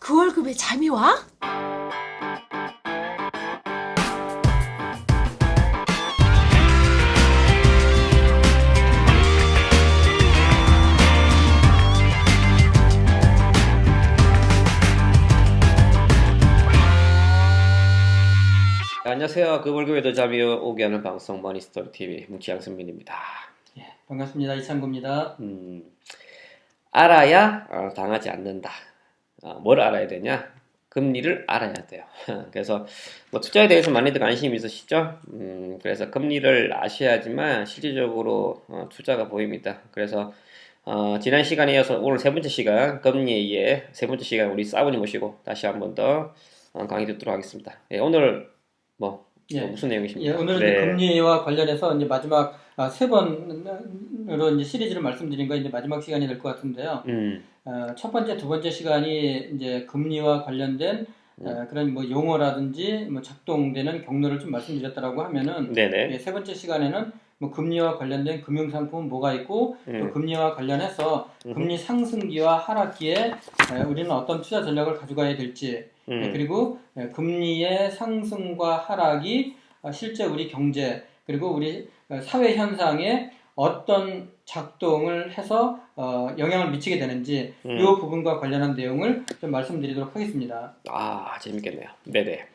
그 월급에 잠이 와? 안녕하세요. 그 월급에도 잠이 오게 하는 방송 머니스토리 TV 뭉치양승민입니다. 예, 반갑습니다. 이창구입니다. 음, 알아야 당하지 않는다. 뭘 알아야 되냐? 금리를 알아야 돼요. 그래서 뭐 투자에 대해서 많이들 관심이 있으시죠? 그래서 금리를 아셔야지만 실질적으로 투자가 보입니다. 그래서 지난 시간에 이어서 오늘 세 번째 시간 금리의 세 번째 시간 우리 사부님 모시고 다시 한 번 더 강의 듣도록 하겠습니다. 예, 오늘 뭐 예, 무슨 내용이십니까? 오늘은 이제 금리와 관련해서 이제 마지막 세 번으로 이제 시리즈를 말씀드린 거 이제 마지막 시간이 될 것 같은데요. 첫 번째, 두 번째 시간이 이제 금리와 관련된 그런 뭐 용어라든지 뭐 작동되는 경로를 좀 말씀드렸다라고 하면은 네네. 예, 세 번째 시간에는 뭐 금리와 관련된 금융상품은 뭐가 있고 또 금리와 관련해서 금리 상승기와 하락기에 우리는 어떤 투자 전략을 가져가야 될지 그리고 금리의 상승과 하락이 실제 우리 경제 그리고 우리 사회 현상에 어떤 작동을 해서 영향을 미치게 되는지 이 부분과 관련한 내용을 좀 말씀드리도록 하겠습니다. 재밌겠네요. 네네.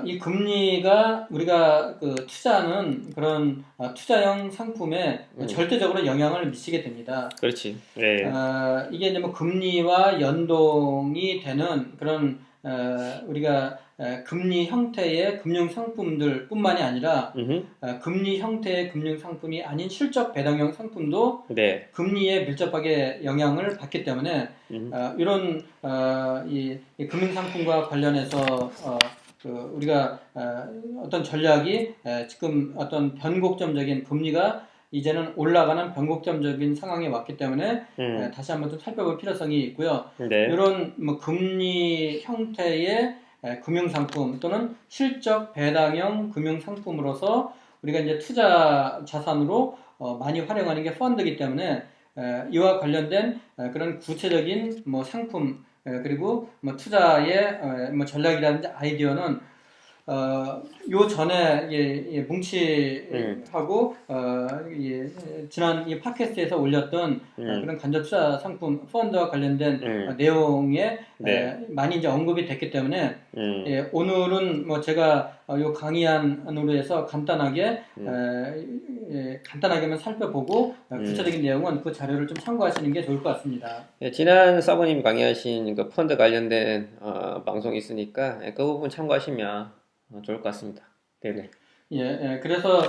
이 금리가 우리가 그 투자는 그런 투자형 상품에 절대적으로 영향을 미치게 됩니다. 그렇지. 네. 이게 이제 뭐 금리와 연동이 되는 그런 우리가 금리 형태의 금융 상품들뿐만이 아니라 금리 형태의 금융 상품이 아닌 실적 배당형 상품도 네. 금리에 밀접하게 영향을 받기 때문에 이런 이 금융 상품과 관련해서 우리가 어떤 전략이 지금 어떤 변곡점적인 금리가 이제는 올라가는 변곡점적인 상황에 왔기 때문에 다시 한번 좀 살펴볼 필요성이 있고요. 네. 이런 뭐 금리 형태의 금융상품 또는 실적 배당형 금융상품으로서 우리가 이제 투자 자산으로 많이 활용하는 게 펀드이기 때문에 이와 관련된 그런 구체적인 뭐 상품 그리고 뭐 투자의 뭐 전략이라든지 아이디어는 요 전에 뭉치하고 지난 이 팟캐스트에서 올렸던 그런 간접 투자 상품 펀드와 관련된 내용에 많이 이제 언급이 됐기 때문에 오늘은 뭐 제가 요 강의안으로 해서 간단하게만 살펴보고 구체적인 내용은 그 자료를 좀 참고하시는 게 좋을 것 같습니다. 지난 사부님 강의하신 그 펀드 관련된 방송이 있으니까 그 부분 참고하시면 좋을 것 같습니다. 네네. 그래서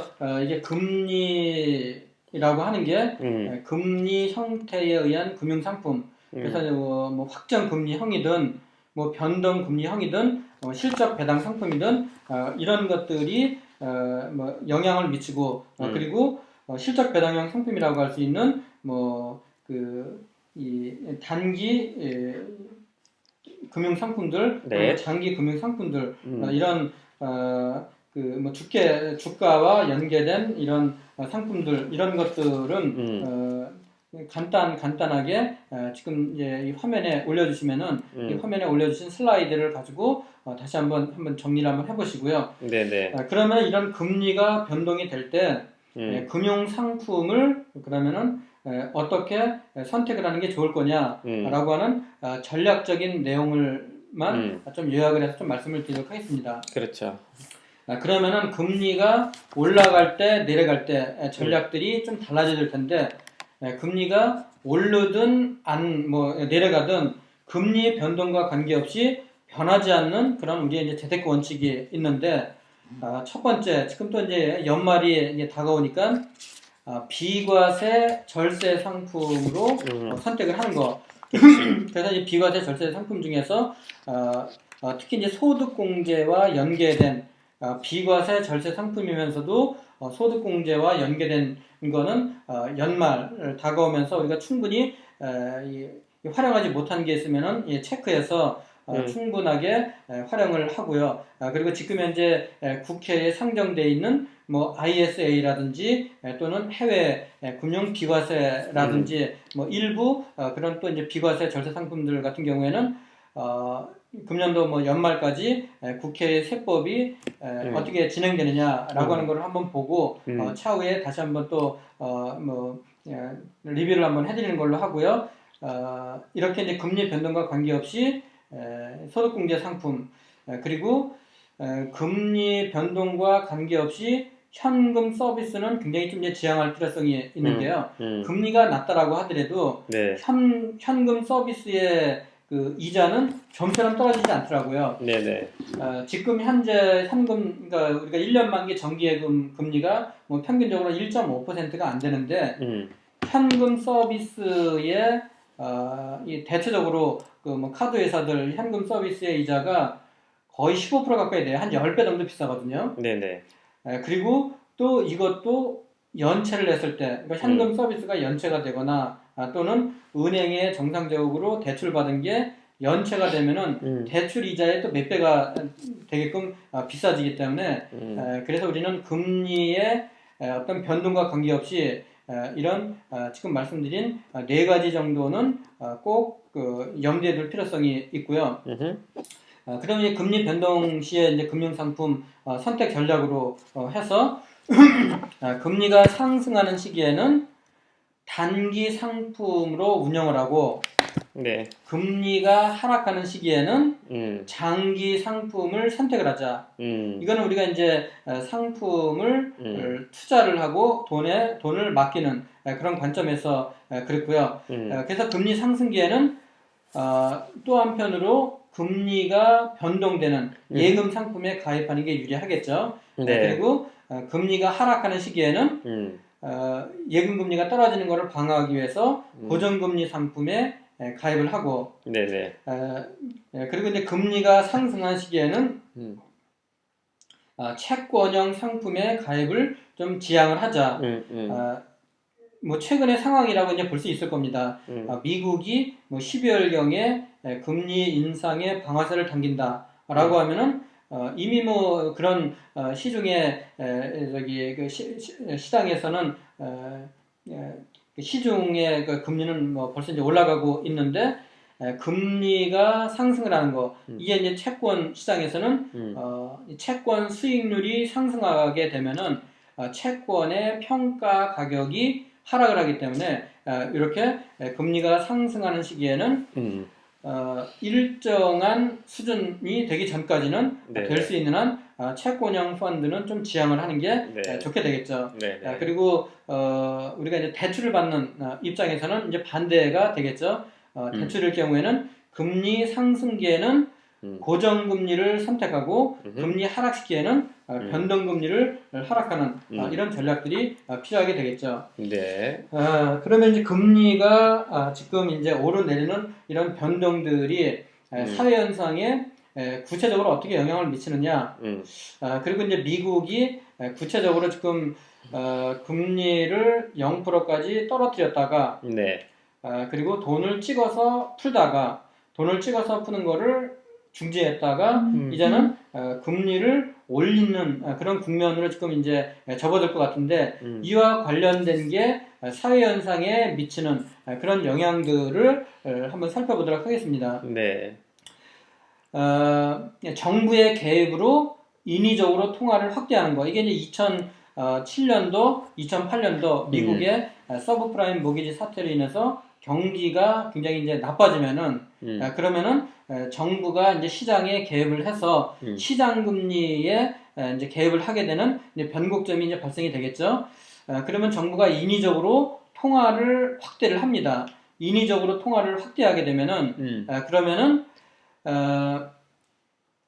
이게 금리라고 하는 게 금리 형태에 의한 금융 상품. 그래서 뭐 확정 금리형이든 뭐 변동 금리형이든 실적 배당 상품이든 이런 것들이 뭐 영향을 미치고 그리고 실적 배당형 상품이라고 할 수 있는 뭐 이 단기 금융 상품들, 그리고 장기 금융 상품들 이런 뭐 주가와 연계된 이런 상품들 이런 것들은 간단하게 지금 이제 이 화면에 올려주시면은 이 화면에 올려주신 슬라이드를 가지고 다시 한번 정리를 한번 해보시고요. 네네. 그러면 이런 금리가 변동이 될 때 금융 상품을 그러면은 어떻게 선택을 하는 게 좋을 거냐라고 하는 전략적인 내용을만 좀 요약을 해서 좀 말씀을 드리도록 하겠습니다. 그렇죠. 그러면은 금리가 올라갈 때 내려갈 때 전략들이 좀 달라질 텐데 금리가 오르든 내려가든 금리 변동과 관계없이 변하지 않는 그런 우리의 이제 재테크 원칙이 있는데 첫 번째 지금 또 이제 연말이 이제 다가오니까 비과세 절세 상품으로 선택을 하는 거. 그래서 이 비과세 절세 상품 중에서 특히 이제 소득공제와 연계된 비과세 절세 상품이면서도 소득공제와 연계된 거는 연말 다가오면서 우리가 충분히 활용하지 못한 게 있으면은 체크해서 충분하게 활용을 하고요. 그리고 지금 현재 국회에 상정되어 있는 뭐 ISA라든지 또는 해외 금융 비과세라든지 뭐 일부 그런 또 이제 비과세 절세 상품들 같은 경우에는 금년도 뭐 연말까지 국회 세법이 어떻게 진행되느냐라고 하는 것을 한번 보고 차후에 다시 한번 또 리뷰를 한번 해드리는 걸로 하고요. 이렇게 이제 금리 변동과 관계없이 소득공제 상품 그리고 금리 변동과 관계없이 현금 서비스는 굉장히 좀 이제 지양할 필요성이 있는데요. 금리가 낮다라고 하더라도 네. 현금 서비스의 그 이자는 좀처럼 떨어지지 않더라고요. 네네. 지금 현재 현금, 그러니까 우리가 1년 만기 정기예금 금리가 뭐 평균적으로 1.5%가 안 되는데, 현금 서비스에, 이 대체적으로 그 뭐 카드 회사들 현금 서비스의 이자가 거의 15% 가까이 돼요. 한 10배 정도 비싸거든요. 네네. 그리고 또 이것도 연체를 했을 때, 그러니까 현금 서비스가 연체가 되거나 또는 은행에 정상적으로 대출받은 게 연체가 되면은 대출 이자에 또 몇 배가 되게끔 비싸지기 때문에 그래서 우리는 금리의 어떤 변동과 관계없이 이런 지금 말씀드린 네 가지 정도는 꼭 그 염두에 둘 필요성이 있고요. 그러면 이제 금리 변동 시에 이제 금융상품 선택 전략으로 해서 금리가 상승하는 시기에는 단기 상품으로 운영을 하고 네. 금리가 하락하는 시기에는 장기 상품을 선택을 하자. 이거는 우리가 이제 상품을 투자를 하고 돈을 맡기는 그런 관점에서 그랬고요. 그래서 금리 상승기에는 또 한편으로 금리가 변동되는 예금 상품에 가입하는 게 유리하겠죠. 네. 그리고 금리가 하락하는 시기에는 예금 금리가 떨어지는 것을 방어하기 위해서 고정금리 상품에 가입을 하고, 네네. 그리고 이제 금리가 상승한 시기에는 채권형 상품에 가입을 좀 지양을 하자. 뭐 최근의 상황이라고 이제 볼 수 있을 겁니다. 미국이 뭐 12월경에 금리 인상의 방아쇠를 당긴다라고 하면은 이미 뭐 그런 시중에 저기 그 시장에서는 시중의 그 금리는 뭐 벌써 이제 올라가고 있는데 금리가 상승을 하는 거 이게 이제 채권 시장에서는 채권 수익률이 상승하게 되면은 채권의 평가 가격이 하락을 하기 때문에 이렇게 금리가 상승하는 시기에는 일정한 수준이 되기 전까지는 될 수 있는 한 채권형 펀드는 좀 지양을 하는 게 좋게 되겠죠. 그리고 우리가 이제 대출을 받는 입장에서는 이제 반대가 되겠죠. 대출일 경우에는 금리 상승기에는 고정금리를 선택하고 금리 하락 시기에는 변동금리를 하락하는 이런 전략들이 필요하게 되겠죠. 네. 그러면 이제 금리가 지금 이제 오르내리는 이런 변동들이 사회 현상에 구체적으로 어떻게 영향을 미치느냐. 그리고 이제 미국이 구체적으로 지금 금리를 0%까지 떨어뜨렸다가 그리고 돈을 찍어서 풀다가 돈을 찍어서 푸는 거를 중지했다가 이제는 금리를 올리는 그런 국면으로 지금 이제 접어들 것 같은데 이와 관련된 게 사회 현상에 미치는 그런 영향들을 한번 살펴보도록 하겠습니다. 정부의 개입으로 인위적으로 통화를 확대하는 거 이게 이제 2007년도, 2008년도 미국의 서브프라임 모기지 사태로 인해서 경기가 굉장히 이제 나빠지면은 그러면은 정부가 이제 시장에 개입을 해서 시장 금리에 이제 개입을 하게 되는 이제 변곡점이 이제 발생이 되겠죠. 그러면 정부가 인위적으로 통화를 확대를 합니다. 인위적으로 통화를 확대하게 되면은 그러면은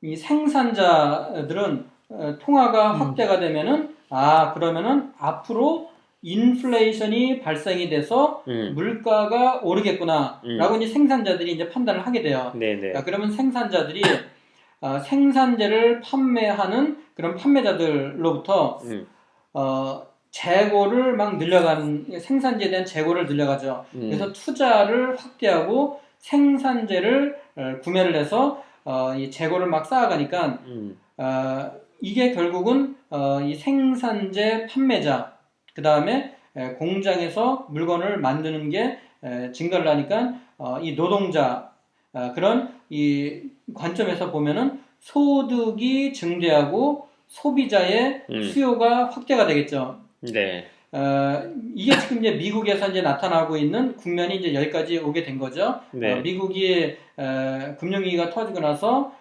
이 생산자들은 통화가 확대가 되면은 그러면은 앞으로 인플레이션이 발생이 돼서 물가가 오르겠구나 라고 이제 생산자들이 이제 판단을 하게 돼요. 그러면 생산자들이 생산재를 판매하는 그런 판매자들로부터 재고를 막 늘려가는 생산재에 대한 재고를 늘려가죠. 그래서 투자를 확대하고 생산재를 구매를 해서 이 재고를 막 쌓아가니까 이게 결국은 이 생산재 판매자 그 다음에 공장에서 물건을 만드는 게 증가를 하니까 이 노동자 그런 이 관점에서 보면은 소득이 증대하고 소비자의 수요가 확대가 되겠죠. 네. 이게 지금 이제 미국에서 이제 나타나고 있는 국면이 이제 여기까지 오게 된 거죠. 네. 미국이 금융위기가 터지고 나서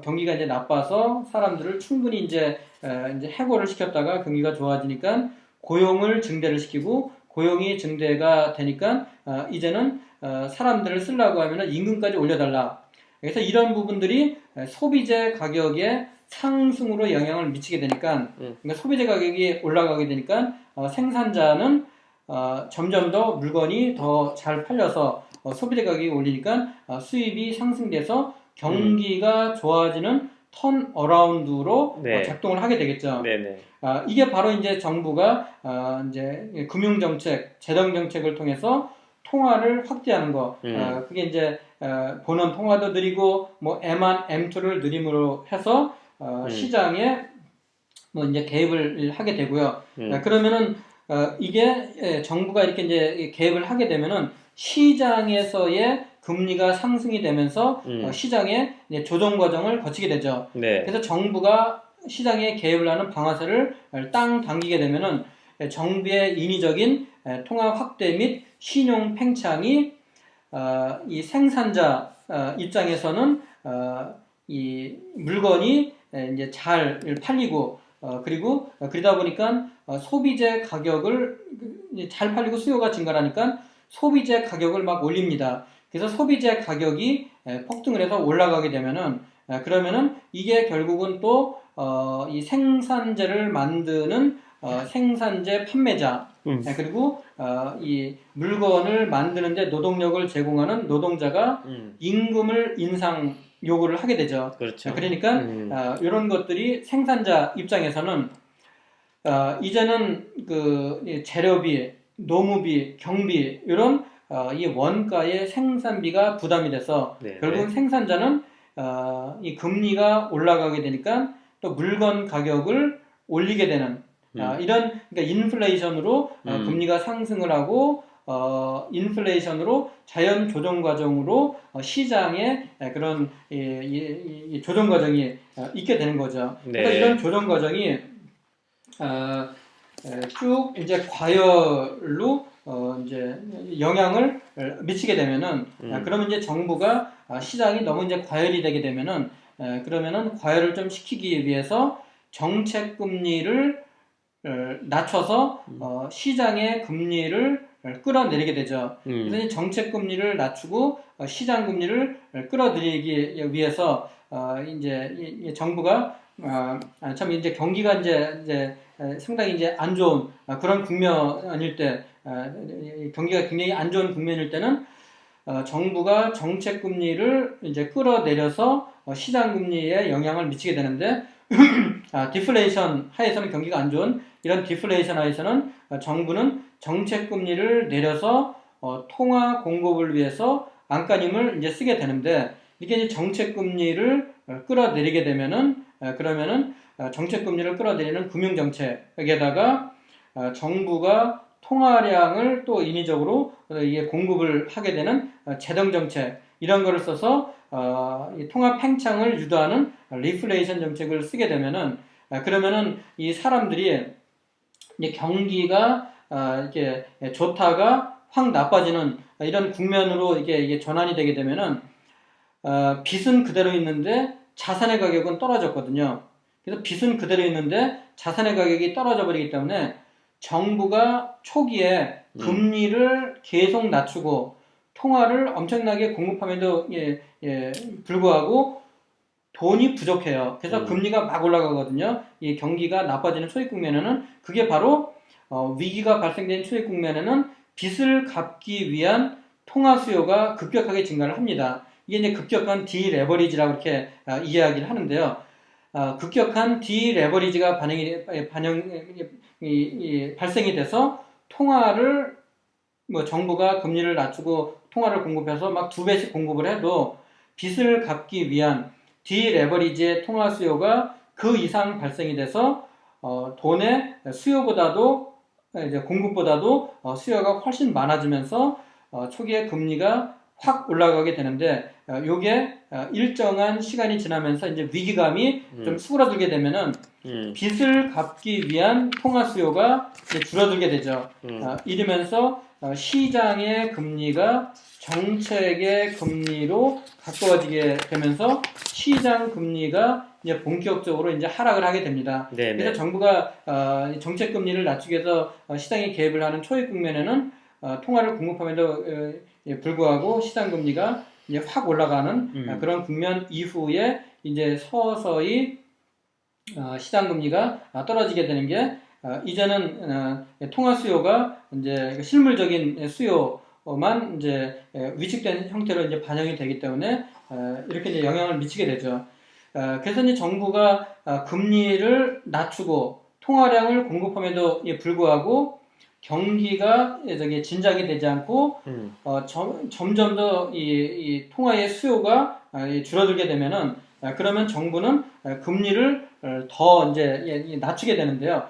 경기가 이제 나빠서 사람들을 충분히 이제 해고를 시켰다가 경기가 좋아지니까 고용을 증대를 시키고 고용이 증대가 되니까 이제는 사람들을 쓰려고 하면은 임금까지 올려달라. 그래서 이런 부분들이 소비재 가격의 상승으로 영향을 미치게 되니까 그러니까 소비재 가격이 올라가게 되니까 생산자는 점점 더 물건이 더 잘 팔려서 소비재 가격이 올리니까 수입이 상승돼서 경기가 좋아지는 턴 어라운드로 네. 작동을 하게 되겠죠. 네네. 이게 바로 이제 정부가 이제 금융 정책, 재정 정책을 통해서 통화를 확대하는 거. 그게 이제 본원 통화도 느리고 뭐 M1, M2를 느림으로 해서 시장에 뭐 이제 개입을 하게 되고요. 그러면은 이게 정부가 이렇게 이제 개입을 하게 되면은 시장에서의 금리가 상승이 되면서 시장의 이제 조정 과정을 거치게 되죠. 네. 그래서 정부가 시장에 개입을 하는 방아쇠를 땅 당기게 되면은 정부의 인위적인 통화 확대 및 신용 팽창이 이 생산자 입장에서는 이 물건이 이제 잘 팔리고 그리고 그러다 보니까 소비재 가격을 잘 팔리고 수요가 증가하니까 소비재 가격을 막 올립니다. 그래서 소비재 가격이 폭등을 해서 올라가게 되면은 그러면은 이게 결국은 또 이 생산재를 만드는 생산재 판매자 그리고 이 물건을 만드는데 노동력을 제공하는 노동자가 임금을 인상 요구를 하게 되죠. 그렇죠. 그러니까 이런 것들이 생산자 입장에서는 이제는 그 재료비, 노무비, 경비 이런 이 원가의 생산비가 부담이 돼서 네네. 결국은 생산자는 이 금리가 올라가게 되니까 또 물건 가격을 올리게 되는 이런 그러니까 인플레이션으로 금리가 상승을 하고 인플레이션으로 자연 조정 과정으로 시장에 그런 이 조정 과정이 있게 되는 거죠. 네. 그래서 이런 조정 과정이 쭉 이제 과열로 이제 영향을 미치게 되면은 그러면 이제 정부가 시장이 너무 이제 과열이 되게 되면은 그러면은 과열을 좀 시키기 위해서 정책 금리를 낮춰서 시장의 금리를 끌어내리게 되죠. 그래서 이 정책 금리를 낮추고 시장 금리를 끌어들이기 위해서 이제 이 정부가 참 이제 경기가 이제 상당히 이제 안 좋은 그런 국면일 때 경기가 굉장히 안 좋은 국면일 때는 정부가 정책 금리를 이제 끌어내려서 시장 금리에 영향을 미치게 되는데 디플레이션 하에서는 경기가 안 좋은 이런 디플레이션 하에서는 정부는 정책 금리를 내려서 통화 공급을 위해서 안간힘을 이제 쓰게 되는데 이게 이제 정책 금리를 끌어내리게 되면은 그러면은 정책 금리를 끌어내리는 금융 정책에다가 정부가 통화량을 또 인위적으로 이게 공급을 하게 되는 재정 정책 이런 거를 써서 이 통화 팽창을 유도하는 리플레이션 정책을 쓰게 되면은 그러면은 이 사람들이 이제 경기가 이렇게 좋다가 확 나빠지는 이런 국면으로 이게 전환이 되게 되면은 빚은 그대로 있는데 자산의 가격은 떨어졌거든요. 그래서 빚은 그대로 있는데 자산의 가격이 떨어져 버리기 때문에 정부가 초기에 금리를 계속 낮추고 통화를 엄청나게 공급함에도 불구하고 돈이 부족해요. 그래서 금리가 막 올라가거든요. 이 경기가 나빠지는 초입 국면에는 그게 바로 위기가 발생된 초입 국면에는 빚을 갚기 위한 통화 수요가 급격하게 증가를 합니다. 이게 이제 급격한 디레버리지라고 이렇게 이야기를 하는데요. 급격한 디레버리지가 발생이 돼서 통화를 뭐 정부가 금리를 낮추고 통화를 공급해서 막 2배씩 공급을 해도 빚을 갚기 위한 디레버리지의 통화 수요가 그 이상 발생이 돼서 돈의 수요보다도 이제 공급보다도 수요가 훨씬 많아지면서 초기에 금리가 확 올라가게 되는데 요게 일정한 시간이 지나면서 이제 위기감이 좀 수그러들게 되면은 빚을 갚기 위한 통화 수요가 이제 줄어들게 되죠. 이러면서 시장의 금리가 정책의 금리로 가까워지게 되면서 시장 금리가 이제 본격적으로 이제 하락을 하게 됩니다. 네네. 그래서 정부가 정책 금리를 낮추기 위해서 시장에 개입을 하는 초입 국면에는 통화를 공급함에도 불구하고 시장 금리가 이제 확 올라가는 그런 국면 이후에 이제 서서히 시장 금리가 떨어지게 되는 게 이제는 통화 수요가 이제 실물적인 수요만 이제 위축된 형태로 이제 반영이 되기 때문에 이렇게 이제 영향을 미치게 되죠. 그래서 이제 정부가 금리를 낮추고 통화량을 공급함에도 불구하고 경기가 진작이 되지 않고 점점 더 이 통화의 수요가 줄어들게 되면은 그러면 정부는 금리를 더 이제 낮추게 되는데요.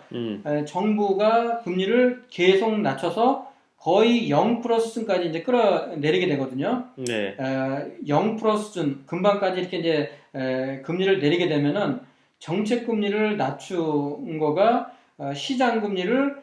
정부가 금리를 계속 낮춰서 거의 0% 수준까지 이제 끌어내리게 되거든요. 네. 0% 수준 금방까지 이렇게 이제 금리를 내리게 되면은 정책 금리를 낮춘 거가 시장 금리를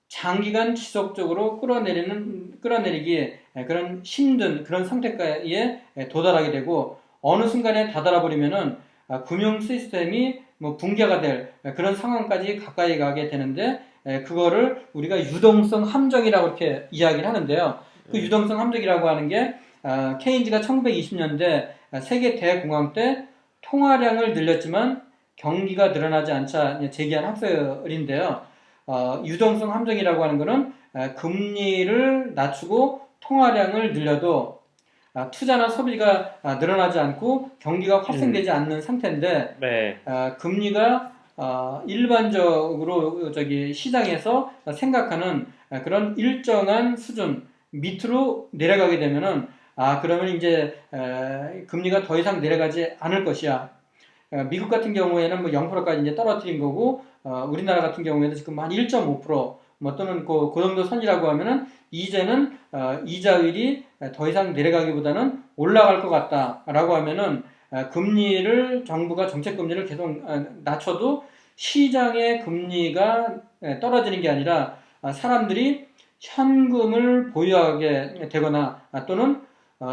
장기간 지속적으로 끌어내리기에 그런 힘든 그런 상태까지에 도달하게 되고 어느 순간에 다다라 버리면은 금융 시스템이 뭐 붕괴가 될 그런 상황까지 가까이 가게 되는데 그거를 우리가 유동성 함정이라고 이렇게 이야기를 하는데요. 그 유동성 함정이라고 하는 게 케인즈가 1920년대 세계 대공황 때 통화량을 늘렸지만 경기가 늘어나지 않자 제기한 학설인데요. 유동성 함정이라고 하는 것은 금리를 낮추고 통화량을 늘려도 투자나 소비가 늘어나지 않고 경기가 활성되지 않는 상태인데 네. 금리가 일반적으로 시장에서 생각하는 그런 일정한 수준 밑으로 내려가게 되면은 그러면 이제 금리가 더 이상 내려가지 않을 것이야. 미국 같은 경우에는 뭐 0%까지 이제 떨어뜨린 거고 우리나라 같은 경우에는 지금 한 1.5% 뭐 또는 그 정도 선이라고 하면은 이제는 이자율이 더 이상 내려가기보다는 올라갈 것 같다라고 하면은 금리를 정부가 정책 금리를 계속 낮춰도 시장의 금리가 떨어지는 게 아니라 사람들이 현금을 보유하게 되거나 또는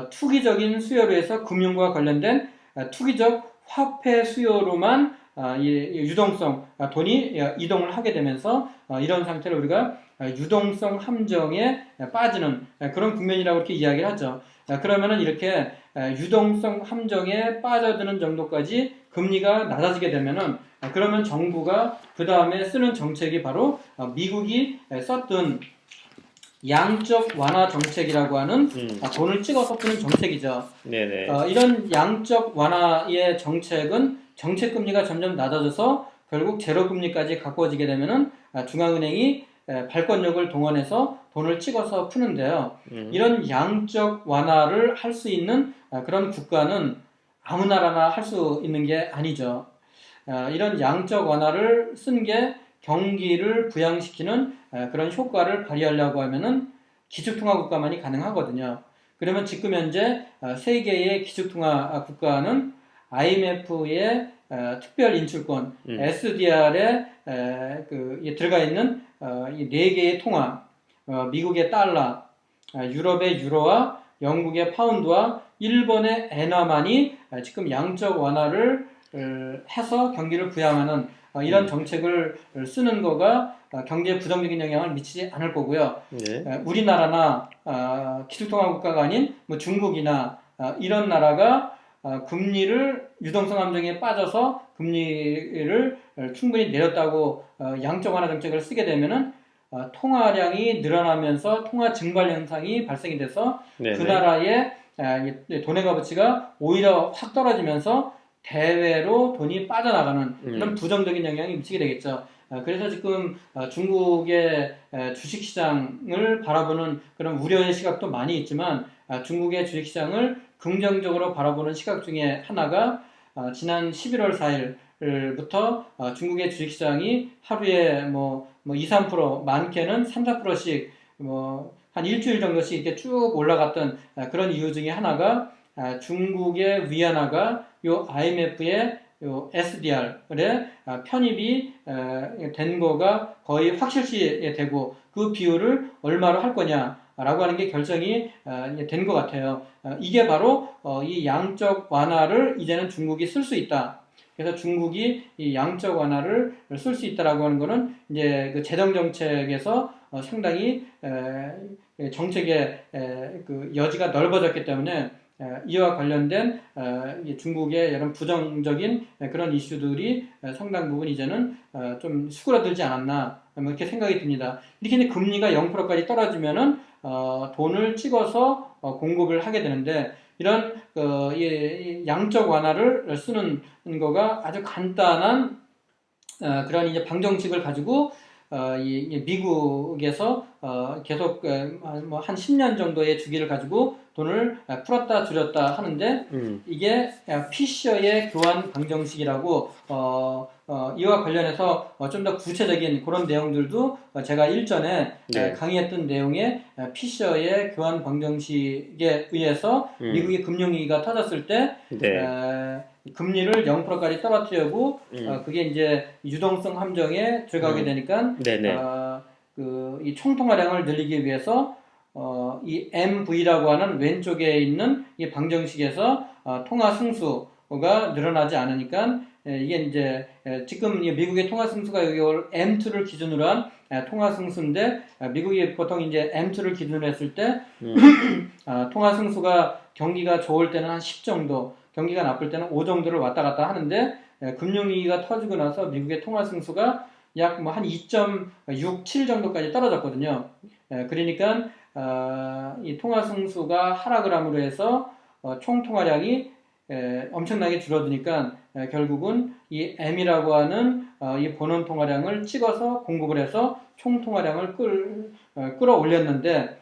투기적인 수요로 해서 금융과 관련된 투기적 화폐 수요로만 유동성 돈이 이동을 하게 되면서 이런 상태로 우리가 유동성 함정에 빠지는 그런 국면이라고 이렇게 이야기를 하죠. 그러면은 이렇게 유동성 함정에 빠져드는 정도까지 금리가 낮아지게 되면은 그러면 정부가 그 다음에 쓰는 정책이 바로 미국이 썼던 양적 완화 정책이라고 하는 돈을 찍어서 푸는 정책이죠. 네네. 이런 양적 완화의 정책은 정책 금리가 점점 낮아져서 결국 제로 금리까지 가까워지게 되면은 중앙은행이 발권력을 동원해서 돈을 찍어서 푸는데요. 이런 양적 완화를 할 수 있는 그런 국가는 아무 나라나 할 수 있는 게 아니죠. 이런 양적 완화를 쓴 게 경기를 부양시키는 그런 효과를 발휘하려고 하면은 기축통화 국가만이 가능하거든요. 그러면 지금 현재 세계의 기축통화 국가는 IMF의 특별 인출권 SDR에 들어가 있는 이 네 개의 통화, 미국의 달러, 유럽의 유로와 영국의 파운드와 일본의 엔화만이 지금 양적 완화를 해서 경기를 부양하는 이런 정책을 쓰는 거가 경제에 부정적인 영향을 미치지 않을 거고요. 네. 우리나라나 기술통화 국가가 아닌 뭐 중국이나 이런 나라가 금리를 유동성 함정에 빠져서 금리를 충분히 내렸다고 양적 완화 정책을 쓰게 되면은 통화량이 늘어나면서 통화 증발 현상이 발생이 돼서 네네. 그 나라의 돈의 값어치가 오히려 확 떨어지면서 대외로 돈이 빠져나가는 그런 부정적인 영향이 미치게 되겠죠. 그래서 지금 중국의 주식시장을 바라보는 그런 우려의 시각도 많이 있지만 중국의 주식시장을 긍정적으로 바라보는 시각 중에 하나가 지난 11월 4일부터 중국의 주식시장이 하루에 뭐 2, 3% 많게는 3, 4%씩 뭐 한 일주일 정도씩 이렇게 쭉 올라갔던 그런 이유 중에 하나가 중국의 위안화가 요 IMF의 요 SDR에 편입이 된 거가 거의 확실시 되고 그 비율을 얼마로 할 거냐라고 하는 게 결정이 된 것 같아요. 이게 바로 이 양적 완화를 이제는 중국이 쓸 수 있다. 그래서 중국이 이 양적 완화를 쓸 수 있다라고 하는 거는 이제 그 재정 정책에서 상당히 정책의 그 여지가 넓어졌기 때문에 이와 관련된 중국의 이런 부정적인 그런 이슈들이 상당 부분 이제는 좀 수그러들지 않았나 뭐 이렇게 생각이 듭니다. 이렇게 이제 금리가 0%까지 떨어지면은 돈을 찍어서 공급을 하게 되는데 이런 이 양적 완화를 쓰는 거가 아주 간단한 그런 이제 방정식을 가지고 이 미국에서 계속 뭐 한 10년 정도의 주기를 가지고 돈을 풀었다 줄였다 하는데 이게 피셔의 교환 방정식이라고 이와 관련해서 좀 더 구체적인 그런 내용들도 제가 일전에 네. 강의했던 내용에 피셔의 교환 방정식에 의해서 미국의 금융위기가 터졌을 때 네. 금리를 0%까지 떨어뜨리고 그게 이제 유동성 함정에 들어가게 되니까 네네. 이 총통화량을 늘리기 위해서 이 MV라고 하는 왼쪽에 있는 이 방정식에서 통화 승수가 늘어나지 않으니까 이게 이제 지금 미국의 통화 승수가 이걸 M2를 기준으로 한 통화 승수인데 미국이 보통 이제 M2를 기준으로 했을 때 통화 승수가 경기가 좋을 때는 한 10 정도, 경기가 나쁠 때는 5 정도를 왔다 갔다 하는데 금융위기가 터지고 나서 미국의 통화 승수가 약 뭐 한 2.67 정도까지 떨어졌거든요. 그러니까 이 통화 승수가 하락을 함으로 해서 총 통화량이 엄청나게 줄어드니까 결국은 이 M이라고 하는 이 본원 통화량을 찍어서 공급을 해서 총 통화량을 끌어올렸는데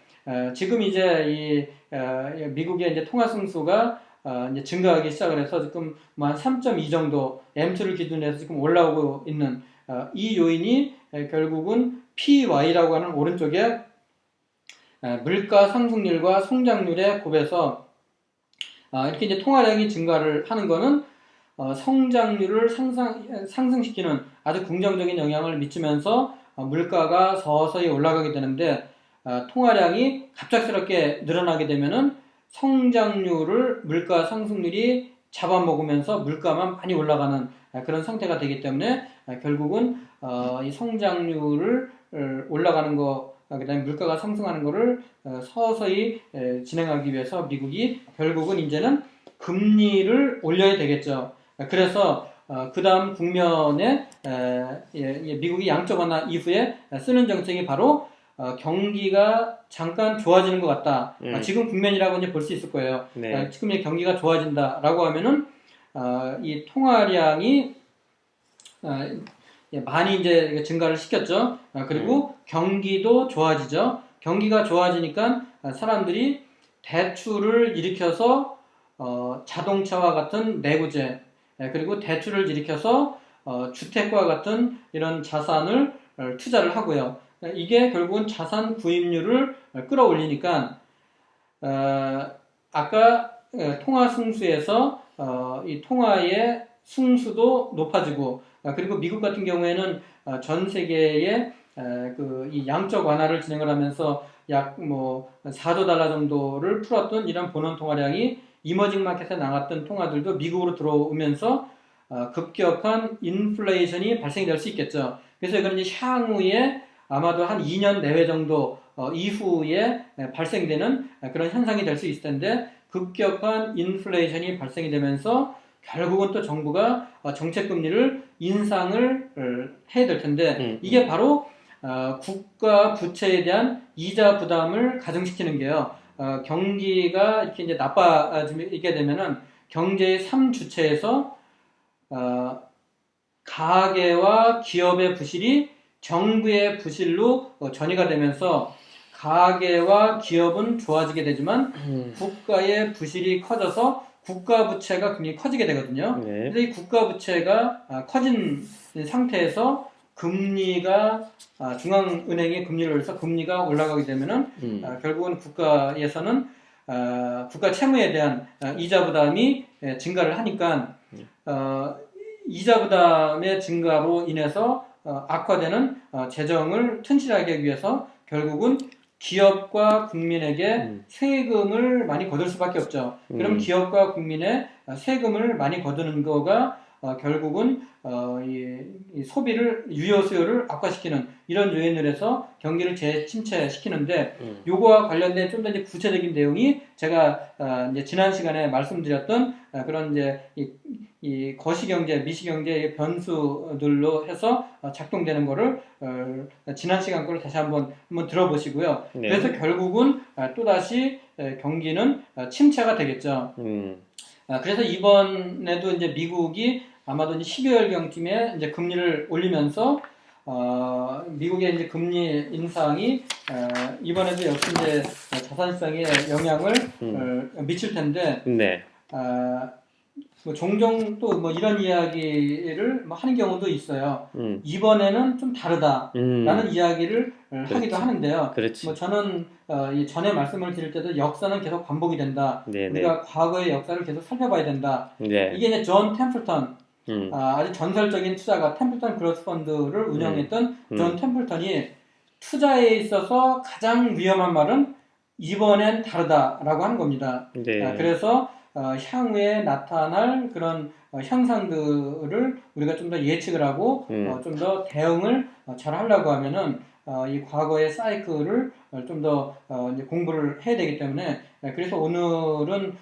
지금 이제 이 미국의 이제 통화 승수가 이제 증가하기 시작을 해서 지금 뭐 한 3.2 정도 M2를 기준으로 해서 지금 올라오고 있는 이 요인이 결국은 PY라고 하는 오른쪽에 물가 상승률과 성장률의 곱해서 이렇게 이제 통화량이 증가를 하는 거는 성장률을 상승시키는 아주 긍정적인 영향을 미치면서 물가가 서서히 올라가게 되는데 통화량이 갑작스럽게 늘어나게 되면은 성장률을 물가 상승률이 잡아먹으면서 물가만 많이 올라가는 그런 상태가 되기 때문에 결국은 이 성장률을 올라가는 거 그다음에 물가가 상승하는 거를 서서히 진행하기 위해서 미국이 결국은 이제는 금리를 올려야 되겠죠. 그래서 그 다음 국면에 미국이 양적 완화 이후에 쓰는 정책이 바로 경기가 잠깐 좋아지는 것 같다. 지금 국면이라고 이제 볼 수 있을 거예요. 네. 지금 이제 경기가 좋아진다라고 하면은 이 통화량이 많이 이제 증가를 시켰죠. 그리고 경기도 좋아지죠. 경기가 좋아지니까 사람들이 대출을 일으켜서 자동차와 같은 내구재 그리고 대출을 일으켜서 주택과 같은 이런 자산을 투자를 하고요. 이게 결국은 자산 구입률을 끌어올리니까 아까 통화 승수에서 이 통화의 승수도 높아지고 그리고 미국 같은 경우에는 전 세계에 이 양적 완화를 진행을 하면서 약 뭐 4조 달러 정도를 풀었던 이런 본원 통화량이 이머징 마켓에 나갔던 통화들도 미국으로 들어오면서 급격한 인플레이션이 발생이 될 수 있겠죠. 그래서 이건 이제 향후에 아마도 한 2년 내외 정도 이후에 발생되는 그런 현상이 될 수 있을 텐데 급격한 인플레이션이 발생이 되면서 결국은 또 정부가 정책 금리를 인상을 해야 될 텐데 이게 바로 국가 부채에 대한 이자 부담을 가중시키는 게요. 경기가 이렇게 이제 나빠지게 되면은 경제의 3주체에서 가계와 기업의 부실이 정부의 부실로 전이가 되면서 가계와 기업은 좋아지게 되지만 국가의 부실이 커져서 국가 부채가 굉장히 커지게 되거든요. 네. 그래서 이 국가 부채가 커진 상태에서 금리가 중앙은행이 금리를 올려서 금리가 올라가게 되면은 결국은 국가에서는 국가 채무에 대한 이자 부담이 증가를 하니까 이자 부담의 증가로 인해서 악화되는 재정을 튼실하게 하기 위해서 결국은 기업과 국민에게 세금을 많이 거둘 수밖에 없죠. 그럼 기업과 국민의 세금을 많이 거두는 거가 결국은 이 소비를 유효 수요를 악화시키는 이런 요인을 해서 경기를 재침체시키는데 요거와 관련된 좀 더 이제 구체적인 내용이 제가 이제 지난 시간에 말씀드렸던 그런 이제 이 거시경제, 미시경제의 변수들로 해서 작동되는 거를 지난 시간 거를 다시 한번 들어보시고요. 네. 그래서 결국은 또다시 경기는 침체가 되겠죠. 그래서 이번에도 이제 미국이 아마도 이제 12월경쯤에 이제 금리를 올리면서 미국의 이제 금리 인상이 이번에도 역시 이제 자산시장에 영향을 미칠 텐데 네. 뭐 종종 또 뭐 이런 이야기를 뭐 하는 경우도 있어요. 이번에는 좀 다르다라는 이야기를 하기도 하는데요. 그렇지. 뭐 저는 이 전에 말씀을 드릴 때도 역사는 계속 반복이 된다. 네네. 우리가 과거의 역사를 계속 살펴봐야 된다. 네. 이게 이제 존 템플턴 아주 전설적인 투자가 템플턴 그로스 펀드를 운영했던 존 템플턴이 투자에 있어서 가장 위험한 말은 이번엔 다르다라고 하는 겁니다. 네. 그래서 향후에 나타날 그런 현상들을 우리가 좀 더 예측을 하고 좀 더 대응을 잘 하려고 하면은 이 과거의 사이클을 좀 더 이제 공부를 해야 되기 때문에 그래서 오늘은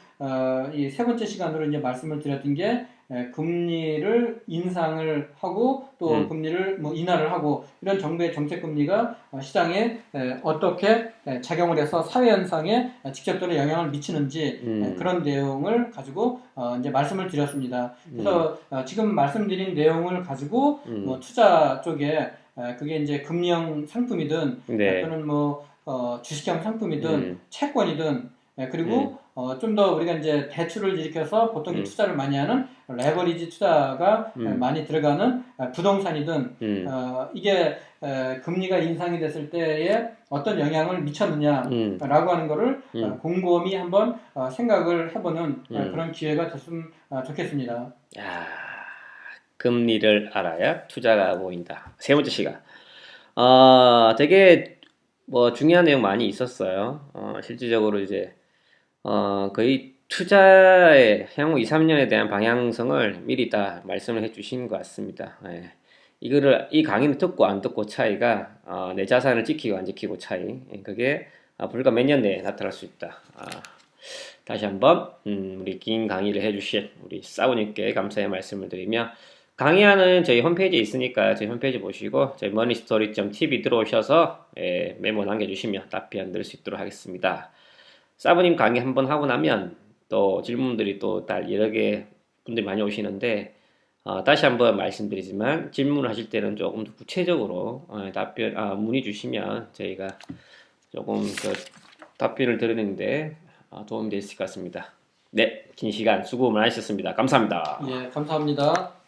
이 세 번째 시간으로 이제 말씀을 드렸던 게 금리를 인상을 하고 또 금리를 뭐 인하를 하고 이런 정부의 정책 금리가 시장에 어떻게 작용을 해서 사회 현상에 직접적으로 영향을 미치는지 그런 내용을 가지고 이제 말씀을 드렸습니다. 그래서 지금 말씀드린 내용을 가지고 뭐 투자 쪽에 그게 이제 금리형 상품이든 네. 또는 뭐 주식형 상품이든 채권이든 그리고 좀 더 우리가 이제 대출을 일으켜서 보통 투자를 많이 하는 레버리지 투자가 많이 들어가는 부동산이든 이게 금리가 인상이 됐을 때에 어떤 영향을 미쳤느냐라고 하는 거를 곰곰이 한번 생각을 해보는 그런 기회가 됐으면 좋겠습니다. 야, 금리를 알아야 투자가 보인다. 세 번째 시간. 되게 뭐 중요한 내용 많이 있었어요. 실질적으로 이제 거의 투자의 향후 2, 3년에 대한 방향성을 미리 다 말씀을 해주신 것 같습니다. 예. 이 강의를 듣고 안 듣고 차이가 내 자산을 지키고 안 지키고 차이. 그게 불과 몇 년 내에 나타날 수 있다. 다시 한번 우리 긴 강의를 해주신 우리 사부님께 감사의 말씀을 드리며 강의하는 저희 홈페이지에 있으니까 저희 홈페이지 보시고 저희 moneystory.tv 들어오셔서 메모 남겨주시면 답변 드릴 수 있도록 하겠습니다. 사부님 강의 한번 하고 나면 또 질문들이 또 여러 개 분들이 많이 오시는데 다시 한번 말씀드리지만 질문을 하실 때는 조금 더 구체적으로 문의 주시면 저희가 조금 더 답변을 드리는데 도움이 될 수 있을 것 같습니다. 네, 긴 시간 수고 많으셨습니다. 감사합니다. 예, 감사합니다.